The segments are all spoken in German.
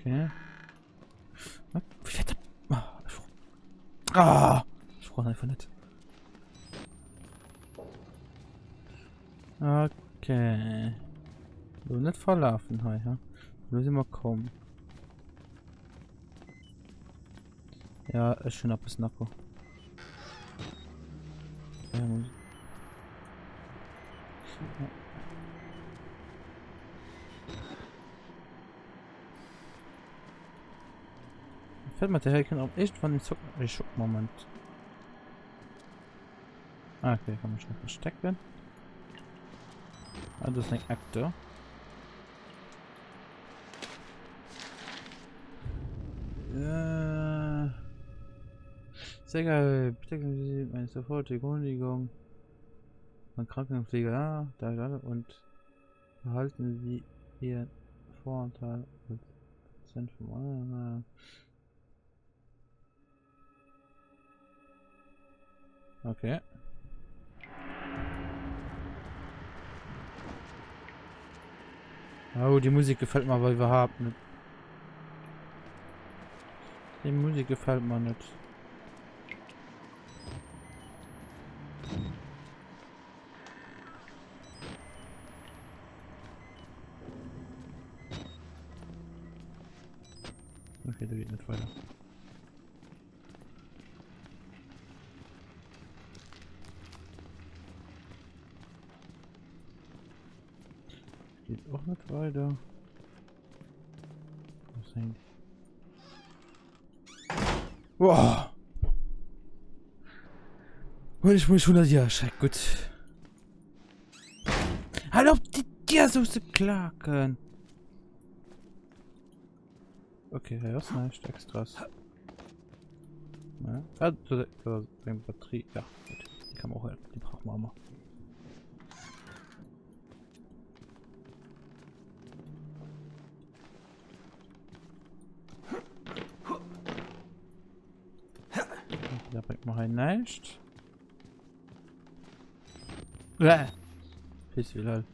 Okay. Ah! Ich brauche einfach nicht. Okay. Du nicht verlaufen, hi, ja? Du musst immer kommen. Ja, ist schon ab bis Nacko. Ja, muss. Ja. Fällt mir der Helken auch echt von den Zucken. Ich Moment. Ah, okay, kann man schnell verstecken. Ah, das ist ein Akte. Sehr geil. Bedecken Sie eine sofortige Kündigung von Krankenpfleger. Ja, da und behalten Sie Ihren Vorteil als Patient vom anderen. Okay. Oh, die Musik gefällt mir aber überhaupt nicht. Die Musik gefällt mir nicht. Okay, der geht nicht weiter. Geht auch nicht weiter. Was ist eigentlich? Wow! Und ich muss 100 Jahre schreck, gut. Hallo, die dir so zu klagen. Okay, ja, was nicht extras. Ja, also, eine Batterie, ja, gut. Die kann man auch, die braucht man auch mal. Da bringt man halt nicht. Piss wie halt.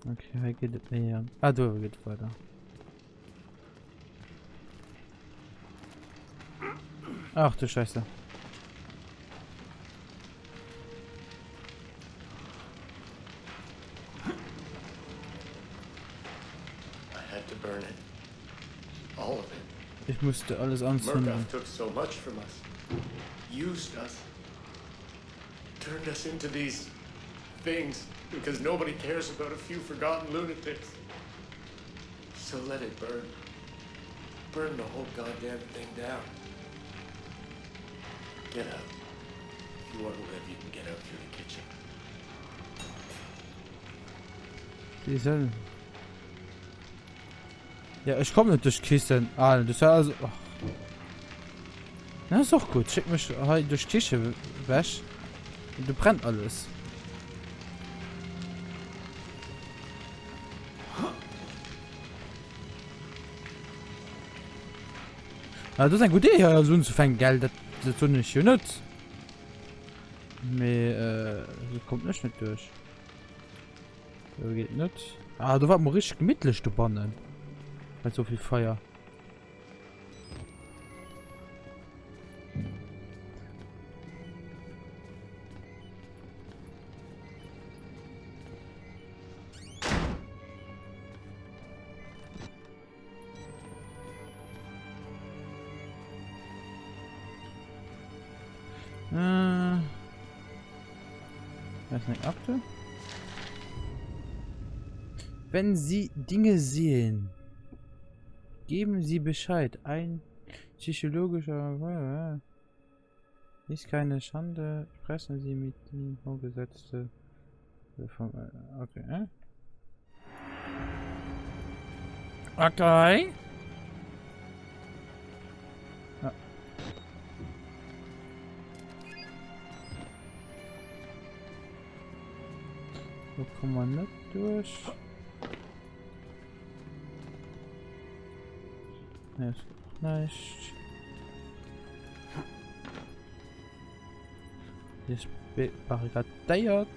Okay, hier geht es näher. Ah, du geht weiter. Ach du Scheiße. Ich musste alles anzünden. Murkoff took so much from us, used us, turned us into these things because nobody cares about a few forgotten lunatics. So let it burn. Burn the whole goddamn thing down. Get out. If you want to live, you can get out through the kitchen. Die sollen. Ja, ich komme nicht durch Kisten. Ah, das ist ja also. Oh. Na, ist doch gut. Schick mich halt durch Küche weg. Du brennt alles. Ah, das ist eine gute Idee, ja, so zu fangen, Geld. Das tut nicht nützt. Das kommt nicht durch. Das geht nicht. Ah, du warst mal richtig gemütlich, du Bannen. Bei so viel Feuer. Das ist eine Akte. Wenn Sie Dinge sehen, geben Sie Bescheid. Ein psychologischer ist keine Schande. Sprechen Sie mit dem Vorgesetzten. Okay. Okay. Ja. So kommen wir nicht durch. Ne, ist auch nicht. Hier ist barrikadiert.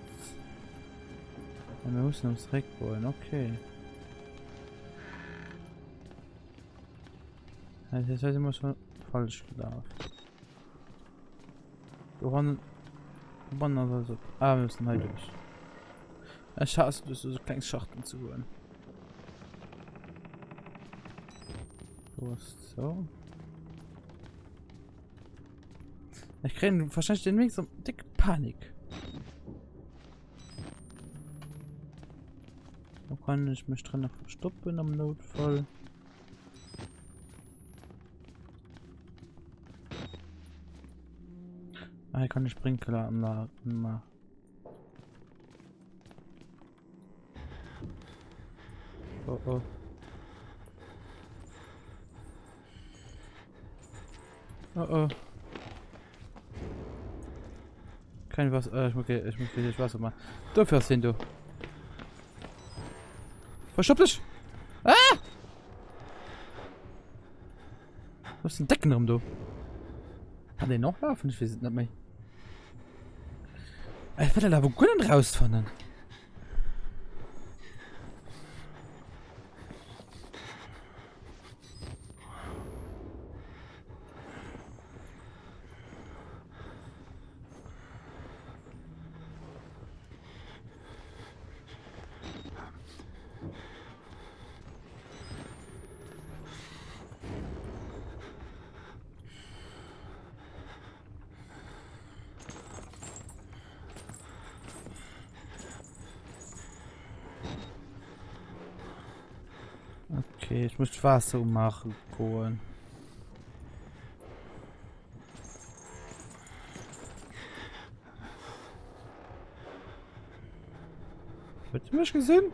Ja, wir müssen ums Reck wollen, okay. Das ist halt immer schon falsch gelaufen. Wir wandern also. Ah, wir müssen halt durch. Ich hasse das, so kleine Schachteln zu holen. So. Ich kriege wahrscheinlich den Weg so dicke Panik. Da kann ich mich drin noch verstoppen am Notfall. Ah, hier kann ich Sprinkleranlagen machen. Oh oh. Oh oh. Kein Wasser. Ich muss jetzt Wasser machen. Du fährst hin, du. Verstopp dich! Ah! Was ist denn Decken rum, du? Kann der noch laufen? Ich weiß es nicht mehr. Ich will da wo Gunnen rausfahren. Okay, ich muss Wasser ummachen, Kohlen. Hat ihr mich gesehen?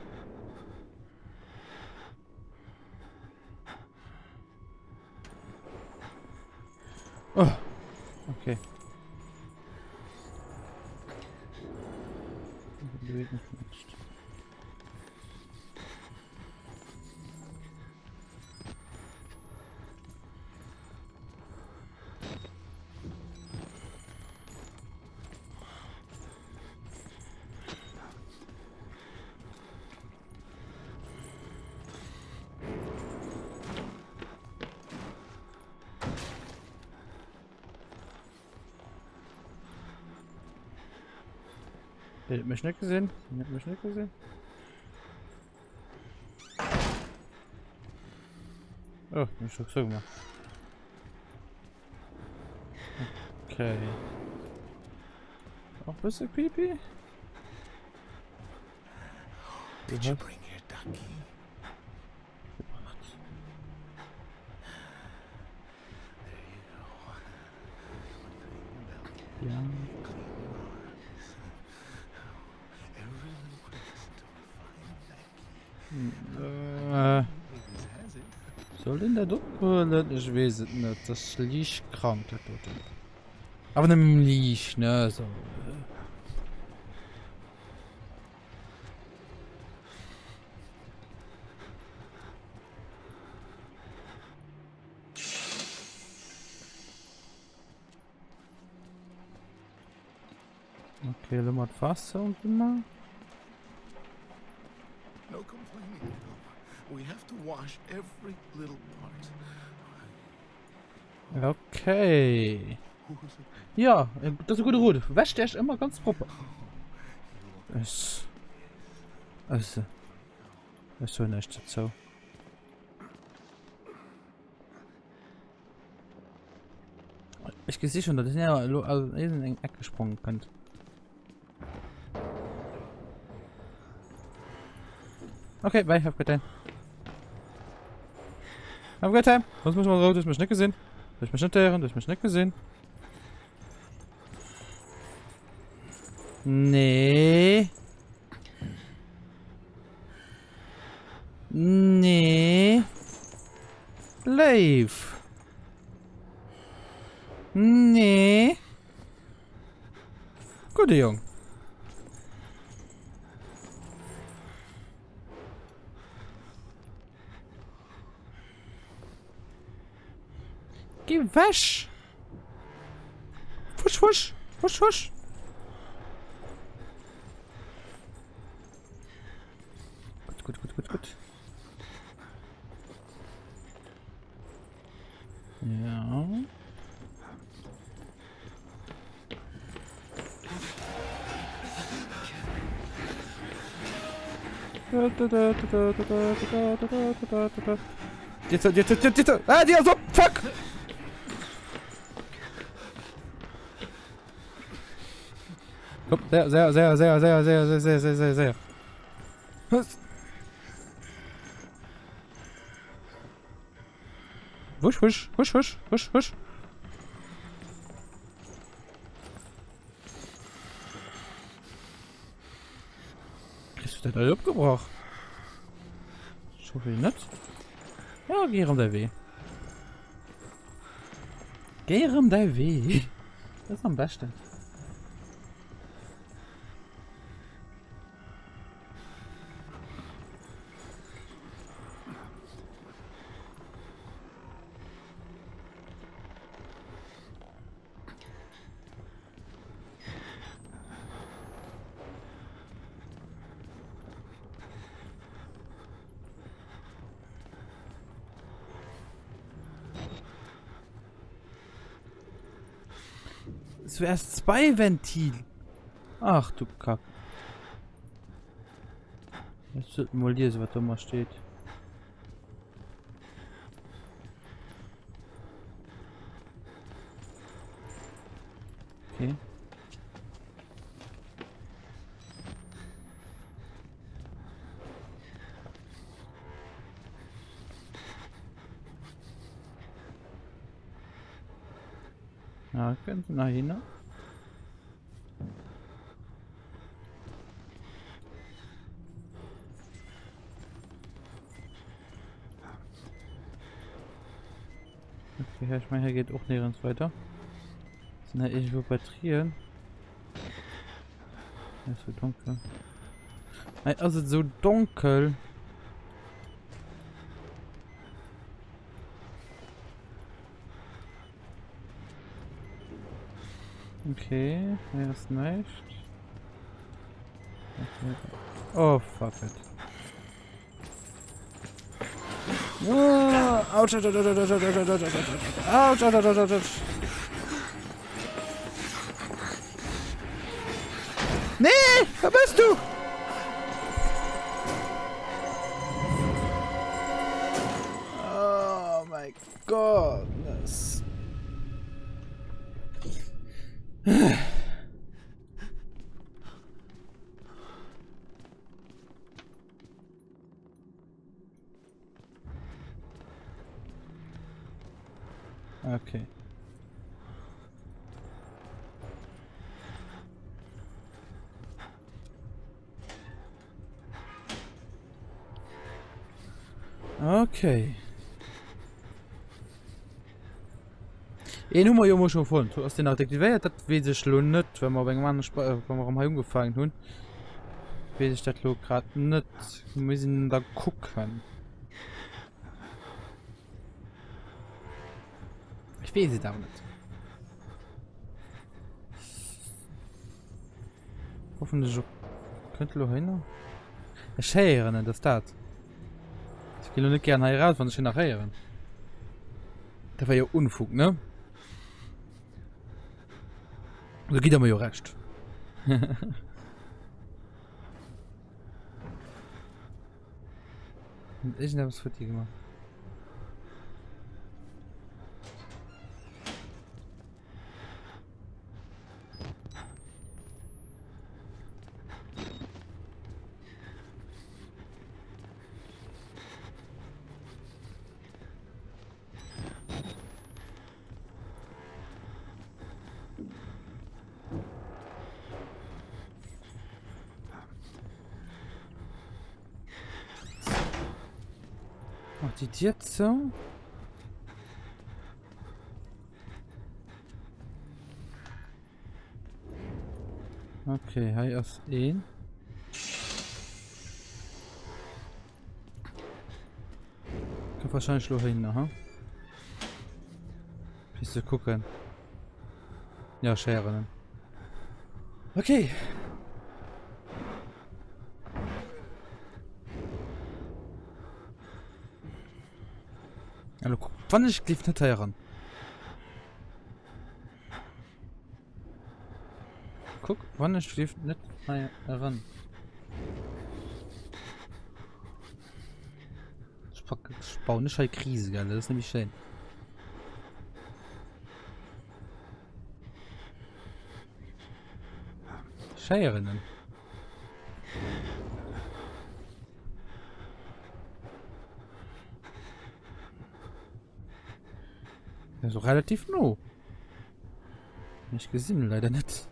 Oh, okay. Bewegt mich nicht. Ihr habt mich nicht gesehen? Ihr habt mich nicht gesehen? Oh, ich hab's so gemacht. Okay. Auch ein bisschen creepy. Did you bring your ducky? Ja. Soll denn der Doktor? Ich weiß es nicht. Das liegt krank, der Tote. Aber nicht liegt, ne? So. Okay, Limit Wasser und immer. No complaining, though. We have to wash every little part. Okay. Ja, das ist eine gute Route. Wäscht der ist immer ganz proper. Also. Das ist so nicht so. Ich sehe schon, dass ich ja in den Eck gesprungen könnt. Okay, bye, have a good time. Have a good time. Was muss man raus? Das ist mich nicht gesehen. Das ist mich nicht hören, das ist mich nicht gesehen. Nee. Nee. Leif. Nee. Gute Jung. Geh wasch. Wusch, wusch. Wusch, wusch. Gut. Ja. Jetzt. Ah, die also. Fuck! Komm, sehr. Was? Wusch. Kriegst du das alle abgebracht? So viel nicht. Ja, geh um der Weh. Das ist am besten. Es wäre erst 2 Ventil. Ach du Kack. Jetzt sollten wir mal lesen, was da mal steht. Okay. Ja, könnte nach hinten. Okay, ich meine, hier geht auch nirgends weiter. Sind da irgendwo Batterien? Ja, ist so dunkel. Also so dunkel. Okay, er ist nicht. Okay. Oh, fuck it. Oh, ouch, ouch. Nee, wer bist du? Oh my goodness. Okay. Okay. Nummer jo schon von aus den aktiviert, dat we sich schon nicht, wenn man beim Mann umgefangen hun. Will ich das gerade nicht. Wir müssen da gucken. Ich weiß es auch nicht. Hoffentlich könnte noch hin. Scheren, das tat. Ich will nicht gerne heiraten, wenn ich nachher. Das war ja Unfug, ne? Da geht aber ja recht. Und ich habe es für die gemacht. Macht die jetzt so? Okay, hi aus ihn. Kann wahrscheinlich nur hin, aha. Bist du gucken? Ja, scheren. Okay. Also, wann ich lief nicht heran. guck, wann schläft nicht mal heran. Ich baue eine scheiß Krise, gell? Das ist nämlich schön. Scheierinnen. Ja, so relativ no. Nicht gesehen, leider nicht.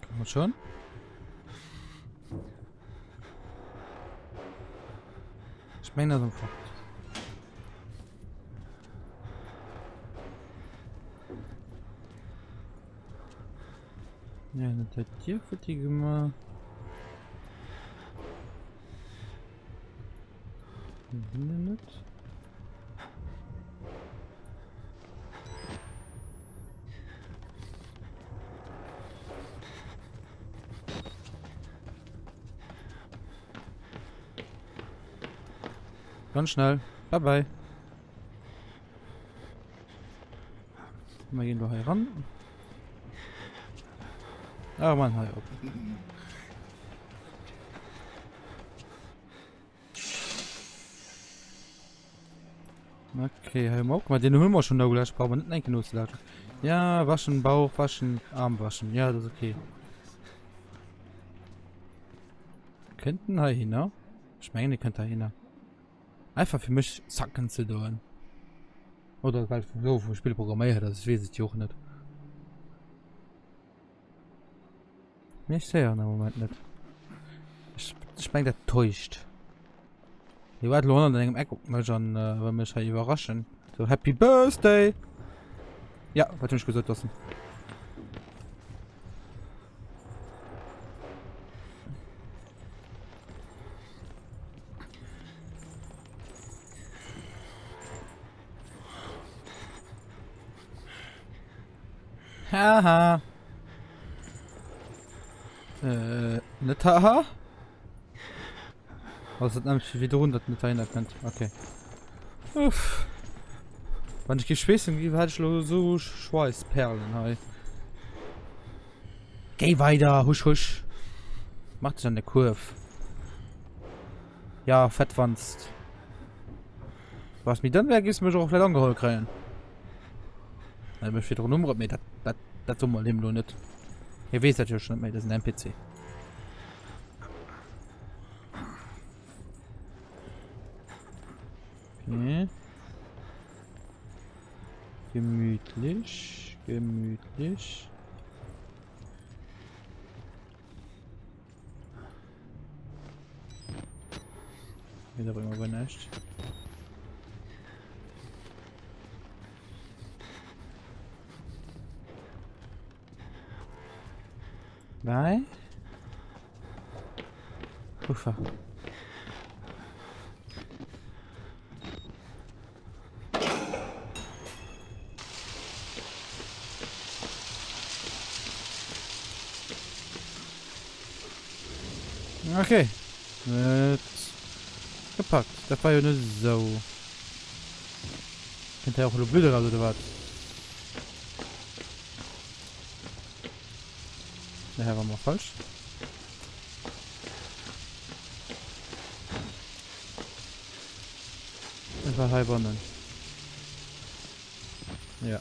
Kann man schon? Ich meine das einfach. Ja, das hat hier für die gemacht. Nicht. Ganz schnell. Bye bye. Mal gehen wir hier ran. Ah, Mann, hi. Okay. Okay, hey, guck mal, den haben wir schon da gelassen. Brauchen wir nicht ein Genuss lassen. Ja, waschen, Bauch, waschen, Arm waschen. Ja, das ist okay. Könnten hier hin, ne? Ich meine, die könnte hin. Einfach für mich sacken zu tun. Oder weil so vom Spielprogramm das weiß ich auch nicht. Nicht sehr, im Moment nicht. Ich meine, das täuscht. Ich werde lohnen, dann denke ich, mal schon, wenn mich halt überraschen. So, Happy Birthday! Ja, was ich gesagt lassen. Haha. Nicht haha? Was hat nämlich wieder 100 mit erkannt. Okay. Uff. Wenn ich geschwissen gebe, hatte ich so Schweißperlen. Hey. Geh weiter, husch husch. Mach dich an der Kurve. Ja, fettwanst. Was mir dann weg ist, mich auch vielleicht angeholt kriegen. Dann bin ich wieder Nummer mit. Das tun wir dem nur nicht. Ihr wisst natürlich schon nicht mehr, das ist ein NPC. Okay. Gemütlich. Gemütlich. Wieder immer bei nicht. Nein. Ufer. Okay. Gepackt. Das war ja eine Sau. Könnte ja auch nur Bilder raus oder was? Daher war mal falsch. Das war halb anderen. Ja.